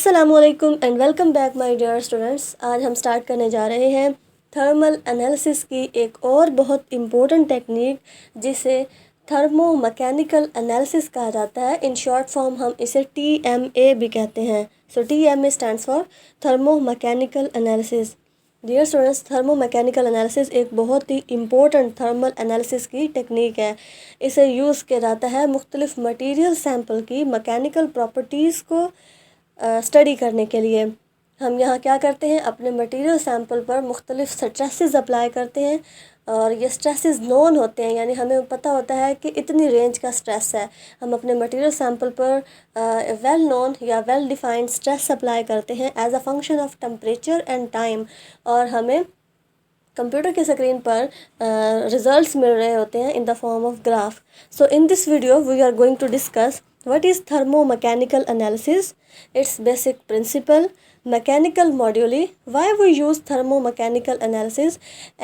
अस्सलामुअलैकुम and welcome back my dear students. आज हम स्टार्ट करने जा रहे हैं थर्मल एनालिसिस की एक और बहुत इम्पोर्टेंट टेक्निक जिसे थर्मो मैकेनिकल एनालिसिस कहा जाता है। इन शॉर्ट फॉर्म हम इसे TMA भी कहते हैं। So TMA stands for thermo mechanical analysis. Dear students, thermo mechanical analysis एक बहुत ही इम्पोर्टेंट थर्मल एनालिसिस की टेक्निक है। इसे यूज़ किया जाता है मुख्तलिफ मटीरियल सैंपल की मैकेनिकल प्रॉपर्टीज़ को स्टडी करने के लिए। हम यहाँ क्या करते हैं, अपने मटेरियल सैंपल पर मुख्तलिफ स्ट्रेसेस अप्लाई करते हैं और ये स्ट्रेसेस नोन होते हैं, यानी हमें पता होता है कि इतनी रेंज का स्ट्रेस है। हम अपने मटेरियल सैंपल पर वेल नोन या वेल डिफाइंड स्ट्रेस अप्लाई करते हैं as a function of temperature and time, और हमें कंप्यूटर के स्क्रीन पर रिजल्ट्स मिल रहे होते हैं in the form of graph. So in this video we are going to discuss what is thermomechanical analysis, its basic principle, mechanical moduli, why we use thermomechanical analysis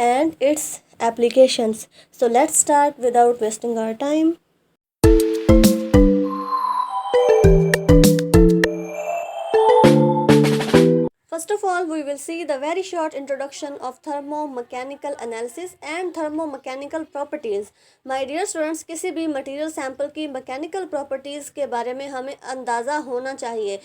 and its applications. So let's start without wasting our time. First of all, we will see the very short introduction of thermomechanical analysis and thermomechanical properties. My dear students, किसी भी material sample की mechanical properties के बारे में हमें अंदाज़ा होना चाहिए।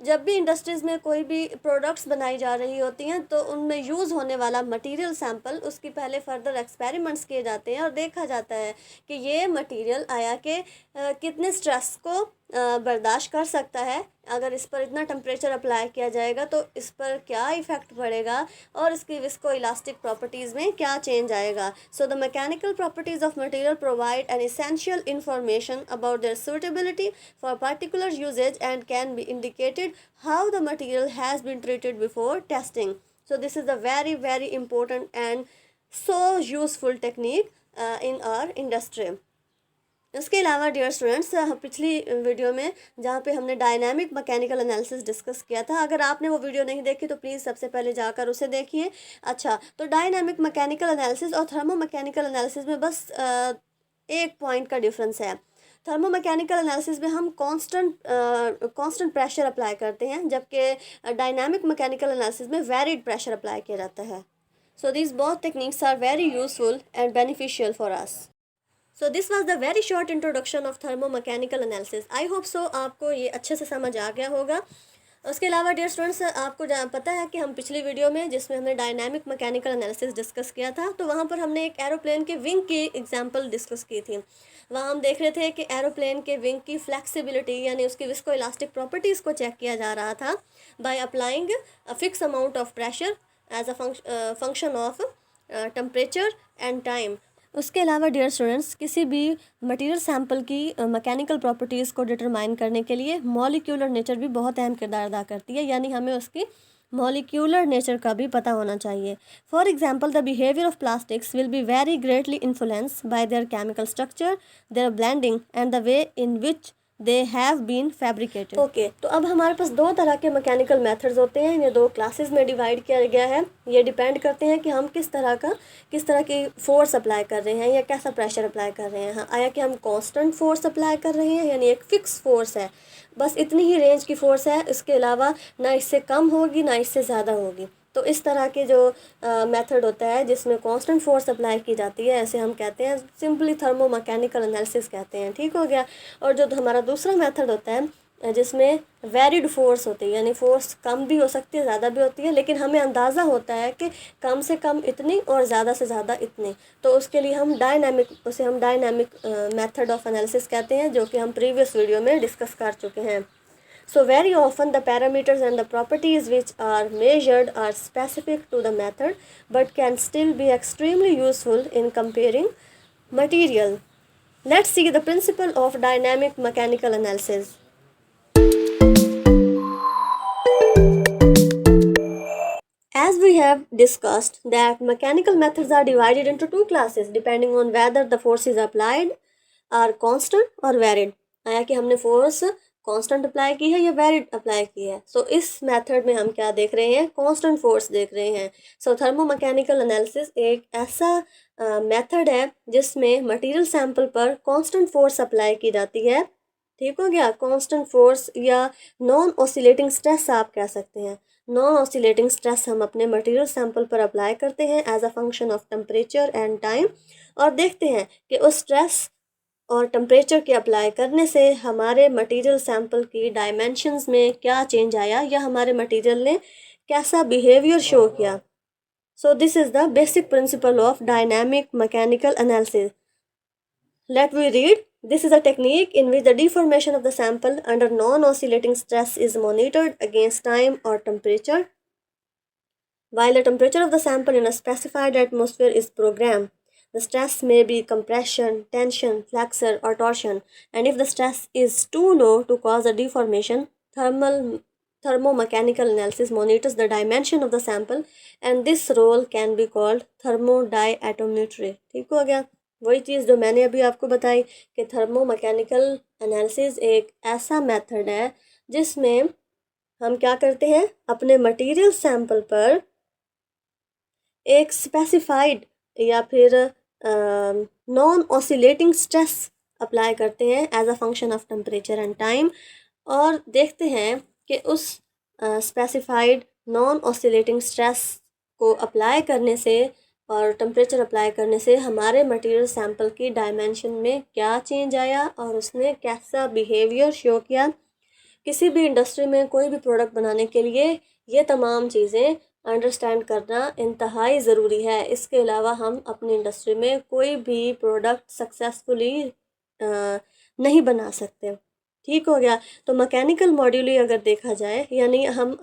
जब भी इंडस्ट्रीज़ में कोई भी प्रोडक्ट्स बनाई जा रही होती हैं तो उनमें यूज़ होने वाला मटेरियल सैंपल, उसकी पहले फर्दर एक्सपेरिमेंट्स किए जाते हैं और देखा जाता है कि ये मटेरियल आया कि कितने स्ट्रेस को बर्दाश्त कर सकता है। अगर इस पर इतना टेम्परेचर अप्लाई किया जाएगा तो इस पर क्या इफ़ेक्ट पड़ेगा और इसकी विस्को इलास्टिक प्रॉपर्टीज़ में क्या चेंज आएगा। So the mechanical properties of material provide an essential information about their suitability for particular usages and can be indicated how the material has been treated before testing. So this is the very important and so useful technique in our industry. इसके अलावा dear students, पिछली video में जहाँ पे हमने dynamic mechanical analysis discuss किया था, अगर आपने वो वीडियो नहीं देखी तो प्लीज़ सबसे पहले जाकर उसे देखिए। अच्छा, तो डायनामिक मैकेनिकल एनालिसिस और थर्मो मैकेनिकल एनालिसिस में बस एक पॉइंट का डिफरेंस है। थर्मो मैकेनिकल एनालिसिस में हम कांस्टेंट प्रेशर अप्लाई करते हैं, जबकि डायनामिक मैकेनिकल एनालिसिस में वेरिड प्रेशर अप्लाई किया जाता है। So these both techniques are very useful and beneficial for us. So this was the very short introduction of thermomechanical analysis. I hope so आपको ये अच्छे से समझ आ गया होगा। उसके अलावा डियर स्टूडेंट्स, आपको पता है कि हम पिछली वीडियो में जिसमें हमने डायनामिक मैकेनिकल एनालिसिस डिस्कस किया था, तो वहाँ पर हमने एक एरोप्लेन के विंग की एग्जांपल डिस्कस की थी। वहाँ हम देख रहे थे कि एरोप्लेन के विंग की फ्लेक्सिबिलिटी यानी उसकी विस्को इलास्टिक प्रॉपर्टीज़ को चेक किया जा रहा था by applying a fix amount of pressure as a function of temperature and time. उसके अलावा डियर स्टूडेंट्स, किसी भी मटेरियल सैंपल की मैकेनिकल प्रॉपर्टीज़ को डिटरमाइन करने के लिए मॉलिक्यूलर नेचर भी बहुत अहम किरदार अदा करती है, यानी हमें उसकी मॉलिक्यूलर नेचर का भी पता होना चाहिए। For example, the behaviour of plastics will be very greatly influenced by their chemical structure, their blending and the way in which they have been fabricated. Okay, तो अब हमारे पास दो तरह के मैकेनिकल मेथड्स होते हैं। इन्हें दो क्लासेस में डिवाइड किया गया है। ये डिपेंड करते हैं कि हम किस तरह की फोर्स अप्लाई कर रहे हैं या कैसा प्रेशर अप्लाई कर रहे हैं। हाँ, आया कि हम कांस्टेंट फोर्स अप्लाई कर रहे हैं, यानी एक फिक्स फोर्स है, बस इतनी ही रेंज की फोर्स है, इसके अलावा ना इससे कम होगी ना इससे ज़्यादा होगी। तो इस तरह के जो मेथड होता है जिसमें कांस्टेंट फोर्स अप्लाई की जाती है, ऐसे हम कहते हैं सिंपली थर्मो मैकेनिकल एनालिसिस कहते हैं। ठीक हो गया। और जो हमारा दूसरा मेथड होता है जिसमें वेरिड फोर्स होती है, यानी फोर्स कम भी हो सकती है, ज़्यादा भी होती है, लेकिन हमें अंदाज़ा होता है कि कम से कम इतनी और ज़्यादा से ज़्यादा इतनी। तो उसके लिए हम डायनामिक मेथड ऑफ एनालिसिस कहते हैं, जो कि हम प्रीवियस वीडियो में डिस्कस कर चुके हैं। So very often the parameters and the properties which are measured are specific to the method but can still be extremely useful in comparing material. Let's see the principle of dynamic mechanical analysis. As we have discussed that mechanical methods are divided into two classes depending on whether the forces applied are constant or varied. आया कि हमने force constant apply की है या varied apply की है। सो इस method में हम क्या देख रहे हैं, कांस्टेंट फोर्स देख रहे हैं। सो थर्मोमैकेनिकल एनालिसिस एक ऐसा मेथड है जिसमें मटेरियल सैंपल पर कांस्टेंट फोर्स अप्लाई की जाती है। ठीक हो गया। कांस्टेंट फोर्स या नॉन ऑसिलेटिंग स्ट्रेस आप कह सकते हैं। नॉन ऑसिलेटिंग स्ट्रेस हम अपने मटेरियल सैंपल पर अप्लाई करते हैं as a function of temperature and time, और देखते हैं कि उस स्ट्रेस और टेम्परेचर के अप्लाई करने से हमारे मटेरियल सैंपल की डायमेंशंस में क्या चेंज आया या हमारे मटेरियल ने कैसा बिहेवियर शो किया। सो this is the basic principle of dynamic mechanical analysis. Let we read. This is a technique in which the deformation of the sample under non-oscillating stress is monitored against time or temperature. While the temperature of the sample in a specified atmosphere is programmed, the stress may be compression, tension, flexure, or torsion. And if the stress is too low to cause a deformation, thermomechanical analysis monitors the dimension of the sample, and this role can be called thermodiatometry. ठीक हो गया। वही चीज़ जो मैंने अभी आपको बताई कि थर्मोमैकेनिकल एनालिसिस एक ऐसा मेथड है जिसमें हम क्या करते हैं, अपने मटेरियल सैंपल पर एक स्पेसिफाइड या फिर नॉन ऑसिलेटिंग स्ट्रेस अप्लाई करते हैं as a function of temperature and time, और देखते हैं कि उस स्पेसिफाइड नॉन ऑसिलेटिंग स्ट्रेस को अप्लाई करने से और टेम्परेचर अप्लाई करने से हमारे मटेरियल सैंपल की डायमेंशन में क्या चेंज आया और उसने कैसा बिहेवियर शो किया। किसी भी इंडस्ट्री में कोई भी प्रोडक्ट बनाने के लिए ये तमाम चीज़ें अंडरस्टैंड करना इंतहाई ज़रूरी है। इसके अलावा हम अपनी इंडस्ट्री में कोई भी प्रोडक्ट सक्सेसफुली नहीं बना सकते। ठीक हो गया। तो मैकेनिकल मॉड्यूली अगर देखा जाए, यानी हम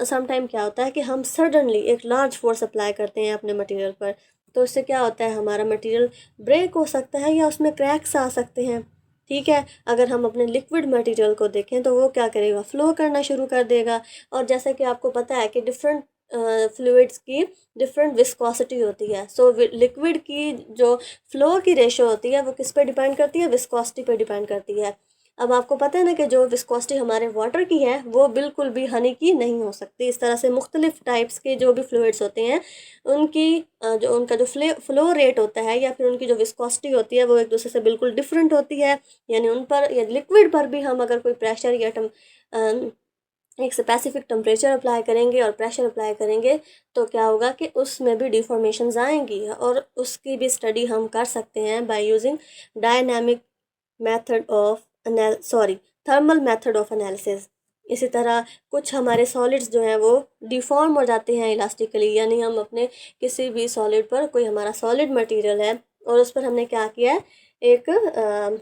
समटाइम क्या होता है कि हम सडनली एक लार्ज फोर्स अप्लाई करते हैं अपने मटेरियल पर, तो इससे क्या होता है, हमारा मटेरियल ब्रेक हो सकता है या उसमें क्रैक्स आ सकते हैं। ठीक है। अगर हम अपने लिक्विड मटेरियल को देखें तो वो क्या करेगा, फ्लो करना शुरू कर देगा। और जैसा कि आपको पता है कि डिफरेंट फ्लूइड्स की डिफरेंट विस्कोसिटी होती है। सो लिक्विड की जो फ्लो की रेशो होती है वो किस पे डिपेंड करती है, विस्कोसिटी पे डिपेंड करती है। अब आपको पता है ना कि जो विस्कोसिटी हमारे वाटर की है वो बिल्कुल भी हनी की नहीं हो सकती। इस तरह से मुख्तलिफ टाइप्स के जो भी फ्लूइड्स होते हैं उनकी जो उनका जो फ्लो रेट होता है या फिर उनकी जो विस्कोसिटी होती है वो एक दूसरे से बिल्कुल डिफरेंट होती है। यानी उन पर या लिक्विड पर भी हम अगर कोई प्रेशर या एक स्पेसिफिक टेम्परेचर अप्लाई करेंगे और प्रेशर अप्लाई करेंगे तो क्या होगा कि उसमें भी डिफॉर्मेशंस आएंगी, और उसकी भी स्टडी हम कर सकते हैं by using dynamic method of thermal method of analysis. इसी तरह कुछ हमारे सॉलिड्स जो हैं वो डिफॉर्म हो जाते हैं इलास्टिकली, यानी हम अपने किसी भी सॉलिड पर, कोई हमारा सॉलिड मटेरियल है और उस पर हमने क्या किया है, एक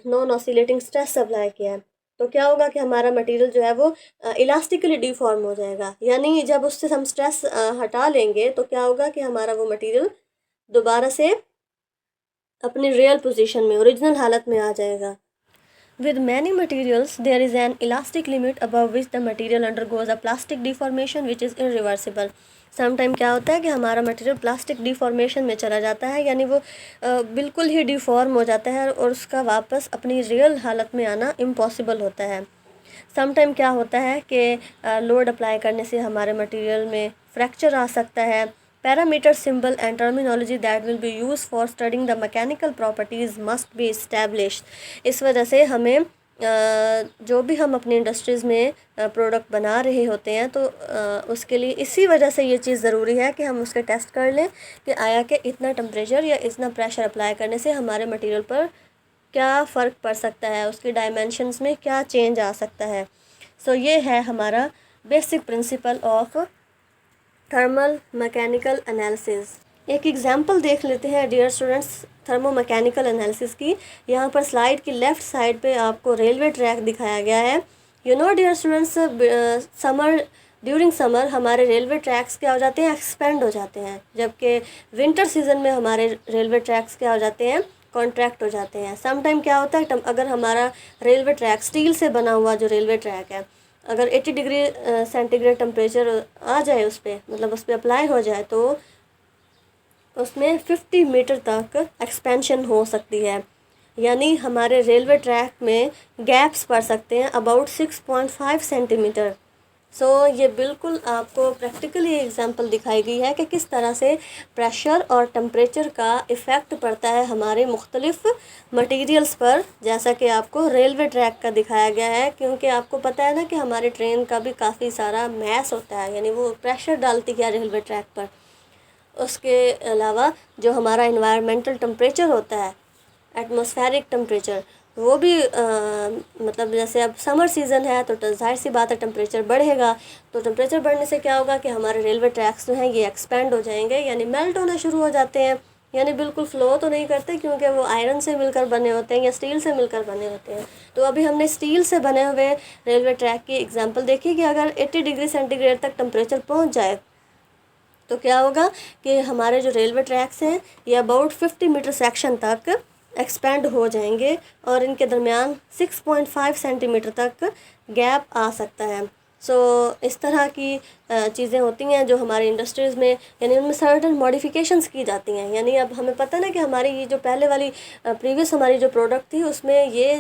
नॉन ऑसिलेटिंग स्ट्रेस अप्लाई किया है, तो क्या होगा कि हमारा मटेरियल जो है वो इलास्टिकली डिफॉर्म हो जाएगा। यानी जब उससे हम स्ट्रेस हटा लेंगे तो क्या होगा कि हमारा वो मटेरियल दोबारा से अपनी रियल पोजीशन में, ओरिजिनल हालत में आ जाएगा। With many materials, there is an elastic limit above which the material undergoes a plastic deformation which is irreversible. Sometime क्या होता है कि हमारा मटेरियल प्लास्टिक डिफॉर्मेशन में चला जाता है, यानी वो बिल्कुल ही डिफॉर्म हो जाता है और उसका वापस अपनी रियल हालत में आना इम्पॉसिबल होता है। समटाइम क्या होता है कि लोड अप्लाई करने से हमारे मटेरियल में फ्रैक्चर आ सकता है। Parameter symbol and terminology that will be used for studying the mechanical properties must be established। इस वजह से हमें जो भी हम अपनी इंडस्ट्रीज़ में प्रोडक्ट बना रहे होते हैं तो उसके लिए इसी वजह से ये चीज़ ज़रूरी है कि हम उसके टेस्ट कर लें कि आया कि इतना टेम्परेचर या इतना प्रेशर अप्लाई करने से हमारे मटेरियल पर क्या फ़र्क पड़ सकता है, उसकी डायमेंशंस में क्या चेंज आ सकता है। सो ये है हमारा basic principle of thermal mechanical analysis. एक एग्जांपल देख लेते हैं dear students thermo mechanical analysis की। यहाँ पर स्लाइड की लेफ़्ट साइड पे आपको रेलवे ट्रैक दिखाया गया है। You know dear students, during summer हमारे रेलवे ट्रैक्स क्या हो जाते हैं, एक्सपेंड हो जाते हैं, जबकि विंटर सीजन में हमारे रेलवे ट्रैक्स क्या हो जाते हैं, कॉन्ट्रैक्ट हो जाते हैं। समटाइम क्या होता है, अगर हमारा रेलवे ट्रैक स्टील से बना हुआ जो रेलवे ट्रैक है, अगर 80 डिग्री सेंटीग्रेड टेम्परेचर आ जाए उस पर, मतलब उस पर अप्लाई हो जाए, तो उसमें 50 मीटर तक एक्सपेंशन हो सकती है। यानी हमारे रेलवे ट्रैक में गैप्स पड़ सकते हैं अबाउट 6.5 सेंटीमीटर। ये बिल्कुल आपको प्रैक्टिकली एग्जांपल दिखाई गई है कि किस तरह से प्रेशर और टेम्परेचर का इफ़ेक्ट पड़ता है हमारे मुख्तलिफ़ मटेरियल्स पर, जैसा कि आपको रेलवे ट्रैक का दिखाया गया है। क्योंकि आपको पता है ना कि हमारे ट्रेन का भी काफ़ी सारा मैस होता है, यानी वो प्रेशर डालती है रेलवे ट्रैक पर। उसके अलावा जो हमारा इन्वायरमेंटल टेम्परेचर होता है, एटमॉस्फेरिक टेम्परेचर, वो भी मतलब जैसे अब समर सीज़न है तो जाहिर सी बात है टेम्परेचर बढ़ेगा। तो टेम्परेचर बढ़ने से क्या होगा कि हमारे रेलवे ट्रैक्स जो हैं ये एक्सपेंड हो जाएंगे, यानी मेल्ट होना शुरू हो जाते हैं। यानी बिल्कुल फ़्लो तो नहीं करते क्योंकि वो आयरन से मिलकर बने होते हैं या स्टील से मिलकर बने होते हैं। तो अभी हमने स्टील से बने हुए रेलवे ट्रैक की एग्जांपल देखी कि अगर 80 डिग्री सेंटीग्रेड तक टेम्परेचर पहुंच जाए तो क्या होगा कि हमारे जो रेलवे ट्रैक्स हैं ये अबाउट 50 मीटर सेक्शन तक एक्सपेंड हो जाएंगे और इनके दरमियान 6.5 सेंटीमीटर तक गैप आ सकता है। इस तरह की चीज़ें होती हैं जो हमारी इंडस्ट्रीज़ में, यानी उनमें सर्टन मॉडिफिकेशंस की जाती हैं। यानी अब हमें पता है ना कि हमारी ये जो पहले वाली प्रीवियस हमारी जो प्रोडक्ट थी उसमें ये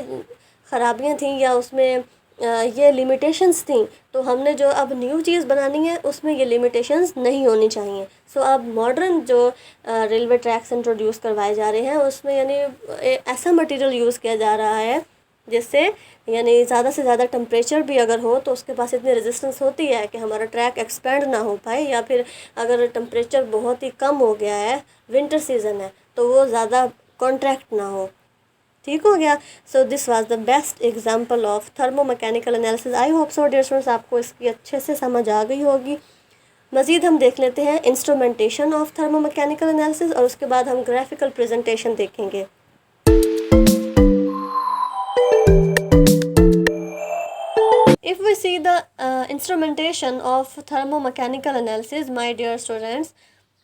ख़राबियाँ थी या उसमें ये लिमिटेशंस थी। तो हमने जो अब न्यू चीज़ बनानी है उसमें ये लिमिटेशंस नहीं होनी चाहिए। अब मॉडर्न जो रेलवे ट्रैक्स इंट्रोड्यूस करवाए जा रहे हैं उसमें यानी ऐसा मटेरियल यूज़ किया जा रहा है जिससे यानी ज़्यादा से ज़्यादा टेम्परेचर भी अगर हो तो उसके पास इतनी रेजिस्टेंस होती है कि हमारा ट्रैक एक्सपेंड ना हो पाए, या फिर अगर टेम्परेचर बहुत ही कम हो गया है, विंटर सीज़न है, तो वो ज़्यादा कॉन्ट्रैक्ट ना हो। ठीक हो गया। This was the best example of thermomechanical analysis. I hope so dear students आपको इसकी अच्छे से समझ आ गई होगी। मज़ीद हम देख लेते हैं इंस्ट्रूमेंटेशन ऑफ थर्मोमैकेनिकल एनालिसिस और उसके बाद हम ग्राफिकल प्रेजेंटेशन देखेंगे। If we see the instrumentation of thermomechanical analysis, my dear students,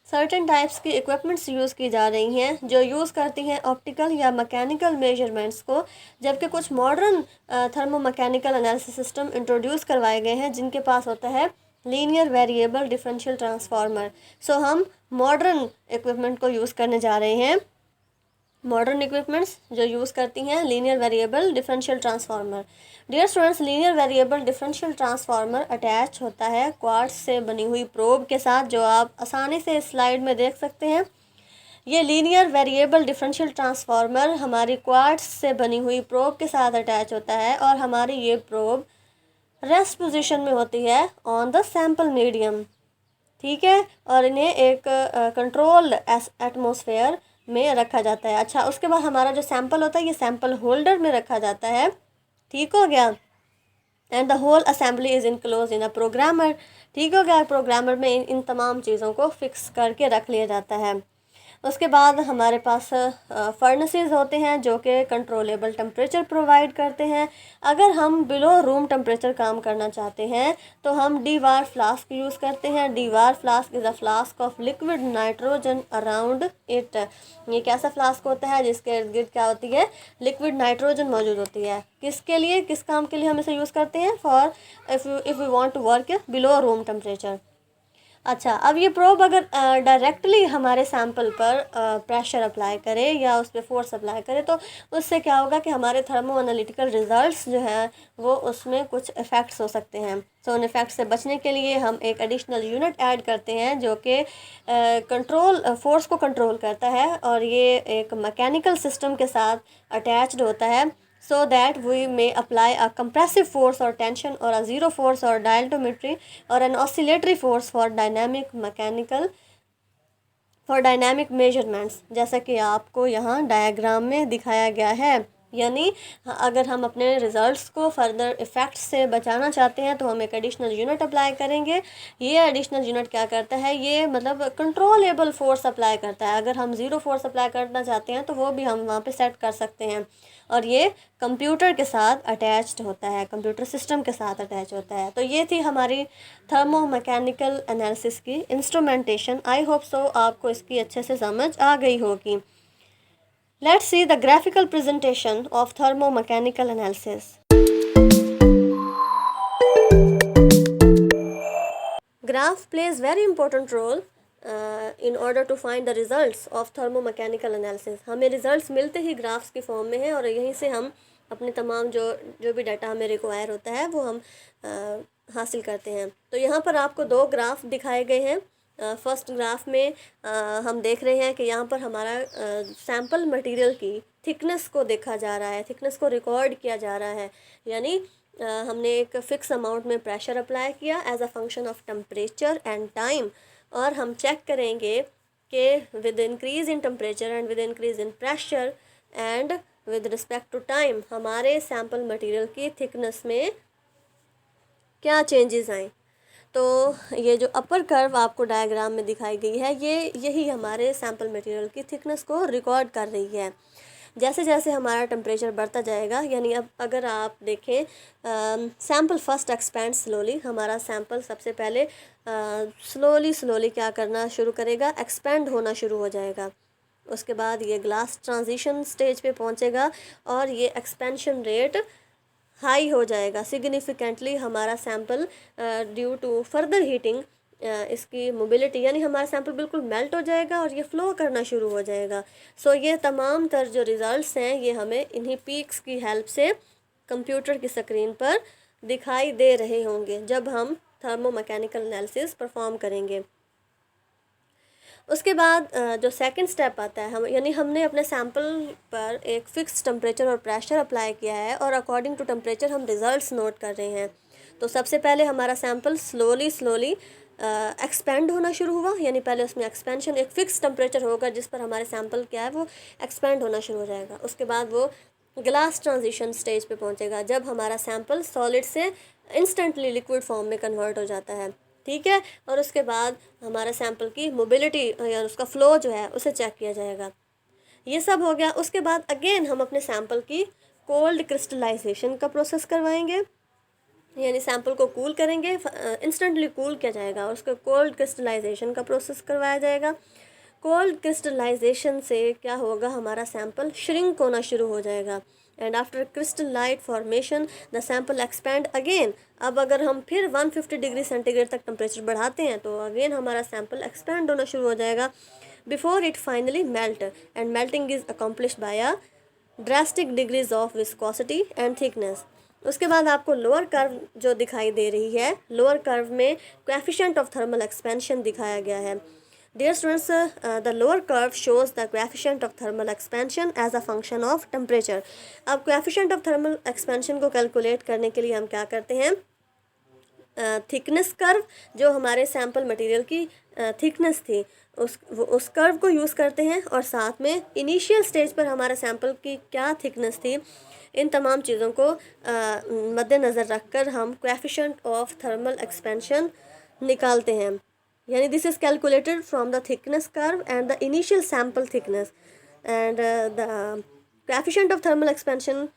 certain types की इक्विपमेंट्स यूज़ की जा रही हैं जो यूज़ करती हैं ऑप्टिकल या मैकेनिकल मेजरमेंट्स को, जबकि कुछ modern thermomechanical analysis system introduce करवाए गए हैं जिनके पास होता है लीनियर वेरिएबल डिफरेंशियल ट्रांसफार्मर। हम मॉडर्न इक्विपमेंट को यूज़ करने जा रहे हैं, मॉडर्न इक्विपमेंट्स जो यूज़ करती हैं linear variable differential transformer. Dear students, linear variable differential transformer attach होता है क्वार्ट्ज से बनी हुई प्रोब के साथ, जो आप आसानी से इस स्लाइड में देख सकते हैं। ये लीनियर वेरिएबल डिफरेंशियल ट्रांसफार्मर हमारी क्वार्ट्ज से बनी हुई प्रोब के साथ अटैच होता है और हमारी ये प्रोब रेस्ट पोजीशन में होती है ऑन द सैम्पल मीडियम। ठीक है, और इन्हें एक कंट्रोल्ड एटमॉस्फेयर में रखा जाता है। अच्छा, उसके बाद हमारा जो सैंपल होता है ये सैंपल होल्डर में रखा जाता है। ठीक हो गया। And the whole assembly is enclose in a programmer. ठीक हो गया। प्रोग्रामर में इन तमाम चीज़ों को फिक्स करके रख लिया जाता है। उसके बाद हमारे पास फर्नेसेस होते हैं जो कि कंट्रोलेबल टेम्परेचर प्रोवाइड करते हैं। अगर हम बिलो रूम टेम्परेचर काम करना चाहते हैं तो हम डीवार फ्लास्क यूज़ करते हैं। Dewar flask is a flask of liquid nitrogen around it. ये कैसा फ्लास्क होता है जिसके इर्द गिर्द क्या होती है, लिक्विड नाइट्रोजन मौजूद होती है। किसके लिए, किस काम के लिए हम इसे यूज़ करते हैं, for if you want to work below room temperature. अच्छा, अब ये प्रोब अगर डायरेक्टली हमारे सैंपल पर प्रेशर अप्लाई करे या उस पर फोर्स अप्लाई करे तो उससे क्या होगा कि हमारे थर्मो एनालिटिकल रिजल्ट्स जो हैं वो उसमें कुछ इफ़ेक्ट्स हो सकते हैं। उन इफ़ेक्ट्स से बचने के लिए हम एक एडिशनल यूनिट ऐड करते हैं जो कि कंट्रोल फोर्स को कंट्रोल करता है और ये एक मैकेनिकल सिस्टम के साथ अटैच्ड होता है, so that we may apply a compressive force or tension or a zero force or dialectrometry or an oscillatory force for dynamic measurements, जैसा कि आपको यहाँ डायग्राम में दिखाया गया है। यानी अगर हम अपने रिजल्ट्स को फर्दर इफ़ेक्ट्स से बचाना चाहते हैं तो हम एक एडिशनल यूनिट अप्लाई करेंगे। ये एडिशनल यूनिट क्या करता है, ये मतलब कंट्रोलेबल फोर्स अप्लाई करता है। अगर हम ज़ीरो फोर्स अप्लाई करना चाहते हैं तो वो भी हम वहाँ पे सेट कर सकते हैं और ये कंप्यूटर के साथ अटैच्ड होता है, कंप्यूटर सिस्टम के साथ अटैच होता है। तो ये थी हमारी थर्मोमैकेनिकल एनालिसिस की इंस्ट्रूमेंटेशन। आई होप सो आपको इसकी अच्छे से समझ आ गई होगी। Let's see the graphical presentation of thermomechanical analysis. Graph plays very important role in order to find the results of thermomechanical analysis. हमें results मिलते ही ग्राफ्स की फॉर्म में है और यहीं से हम अपने तमाम जो भी डाटा हमें रिक्वायर होता है वो हम हासिल करते हैं। तो यहाँ पर आपको दो ग्राफ दिखाए गए हैं। फर्स्ट ग्राफ में हम देख रहे हैं कि यहाँ पर हमारा सैम्पल मटेरियल की थिकनेस को देखा जा रहा है, थिकनेस को रिकॉर्ड किया जा रहा है। यानी हमने एक फ़िक्स अमाउंट में प्रेशर अप्लाई किया as a function of temperature and time, और हम चेक करेंगे कि with increase in temperature and with increase in pressure and with respect to time हमारे सैम्पल मटेरियल की थिकनेस में क्या चेंजेस आए। तो ये जो अपर कर्व आपको डायग्राम में दिखाई गई है, यही हमारे सैम्पल मटेरियल की थिकनेस को रिकॉर्ड कर रही है। जैसे जैसे हमारा टेम्परेचर बढ़ता जाएगा, यानी अब अगर आप देखें सैम्पल फर्स्ट एक्सपैंड स्लोली, हमारा सैम्पल सबसे पहले स्लोली क्या करना शुरू करेगा, एक्सपैंड होना शुरू हो जाएगा। उसके बाद ये ग्लास ट्रांजिशन स्टेज पे पहुंचेगा और ये एक्सपेंशन रेट हाई हो जाएगा सिग्निफिकेंटली। हमारा sample due to further heating इसकी मोबिलिटी, यानी हमारा सैम्पल बिल्कुल मेल्ट हो जाएगा और ये फ़्लो करना शुरू हो जाएगा। सो ये तमाम तर जो रिज़ल्ट्स हैं ये हमें इन्हीं पीक्स की हेल्प से कंप्यूटर की स्क्रीन पर दिखाई दे रहे होंगे जब हम थर्मोमैकेनिकल एनालिसिस परफॉर्म करेंगे। उसके बाद जो सेकंड स्टेप आता है, हम यानी हमने अपने सैम्पल पर एक फ़िक्स टेम्परेचर और प्रेशर अप्लाई किया है और अकॉर्डिंग टू टेम्परेचर हम रिज़ल्ट्स नोट कर रहे हैं। तो सबसे पहले हमारा सैम्पल स्लोली एक्सपेंड होना शुरू हुआ, यानी पहले उसमें एक्सपेंशन, एक फ़िक्स टेम्परेचर होगा जिस पर हमारे सैम्पल क्या है वो एक्सपेंड होना शुरू हो जाएगा। उसके बाद वो ग्लास ट्रांजिशन स्टेज पे पहुंचेगा जब हमारा सैम्पल सॉलिड से इंस्टेंटली लिक्विड फॉर्म में कन्वर्ट हो जाता है, ठीक है। और उसके बाद हमारा सैम्पल की मोबिलिटी या उसका फ़्लो जो है उसे चेक किया जाएगा। ये सब हो गया। उसके बाद अगेन हम अपने सैम्पल की कोल्ड क्रिस्टलाइजेशन का प्रोसेस करवाएंगे, यानी सैम्पल को कूल करेंगे, इंस्टेंटली कूल किया जाएगा और उसको कोल्ड क्रिस्टलाइजेशन का प्रोसेस करवाया जाएगा। कोल्ड क्रिस्टलाइजेशन से क्या होगा, हमारा सैम्पल श्रिंक होना शुरू हो जाएगा and after crystallite formation the sample expand again. अब अगर हम फिर 150 डिग्री सेंटीग्रेड तक टेम्परेचर बढ़ाते हैं तो अगेन हमारा सैम्पल एक्सपैंड होना शुरू हो जाएगा before it finally melt, and melting is accomplished by a drastic degrees of viscosity and thickness. उसके बाद आपको लोअर कर्व जो दिखाई दे रही है, लोअर कर्व में कोएफिशिएंट ऑफ थर्मल एक्सपेंशन दिखाया गया है। Dear students, the lower curve shows the coefficient of thermal expansion as a function of temperature. अब coefficient of thermal expansion को कैलकुलेट करने के लिए हम क्या करते हैं, थिकनेस कर्व जो हमारे सैम्पल मटेरियल की थिकनेस थी उस कर्व को यूज़ करते हैं और साथ में इनिशियल स्टेज पर हमारे सैम्पल की क्या थिकनेस थी, इन तमाम चीज़ों को मद्देनज़र रखकर हम कोएफिशिएंट ऑफ थर्मल एक्सपेंशन निकालते हैं। यानी this is calculated from the thickness curve and the initial sample thickness and the coefficient of thermal expansion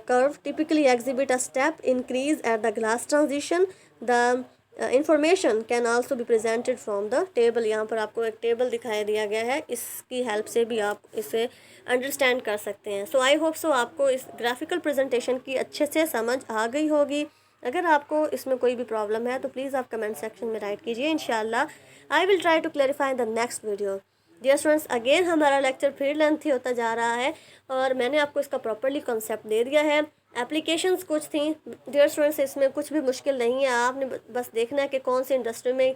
curve typically exhibit a step increase at the glass transition. The information can also be presented from the table. यहाँ पर आपको एक table दिखाई दिया गया है, इसकी help से भी आप इसे अंडरस्टैंड कर सकते हैं। सो आई होप सो आपको इस ग्राफिकल प्रेजेंटेशन की अच्छे से समझ आ गई होगी। अगर आपको इसमें कोई भी प्रॉब्लम है तो प्लीज़ आप कमेंट सेक्शन में राइट कीजिए। इंशाल्लाह I will try to clarify in the next video. Dear students, again हमारा लेक्चर फिर लेंथी होता जा रहा है और मैंने आपको इसका प्रॉपर्ली कॉन्सेप्ट दे दिया है। एप्लीकेशंस कुछ थी डियर स्टूडेंट्स, इसमें कुछ भी मुश्किल नहीं है, आपने बस देखना है कि कौन सी इंडस्ट्री में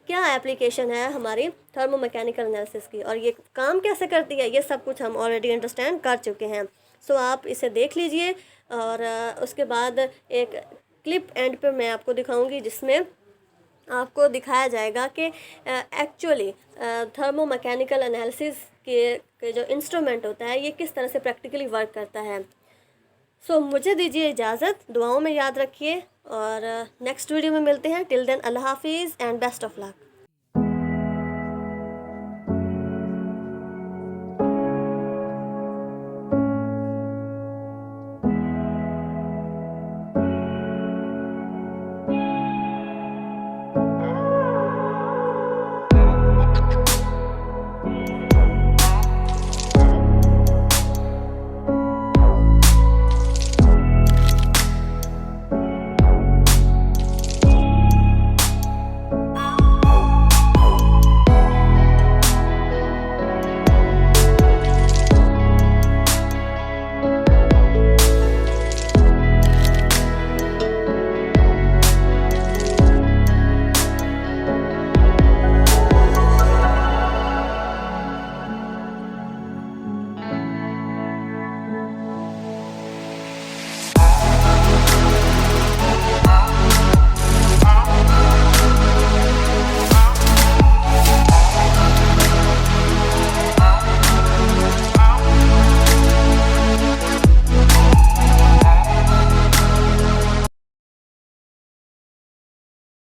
क्या एप्लीकेशन है हमारी थर्मोमैकेनिकल एनालिसिस की और ये काम कैसे करती है, ये सब कुछ हम ऑलरेडी अंडरस्टैंड कर चुके हैं। सो आप इसे देख लीजिए और उसके बाद एक क्लिप एंड पे मैं आपको दिखाऊंगी जिसमें आपको दिखाया जाएगा कि एक्चुअली थर्मोमैकेनिकल एनालिसिस के जो इंस्ट्रूमेंट होता है ये किस तरह से प्रैक्टिकली वर्क करता है। सो मुझे दीजिए इजाज़त, दुआओं में याद रखिए और नेक्स्ट वीडियो में मिलते हैं। टिल देन अल्लाह हाफिज़ एंड बेस्ट ऑफ लक।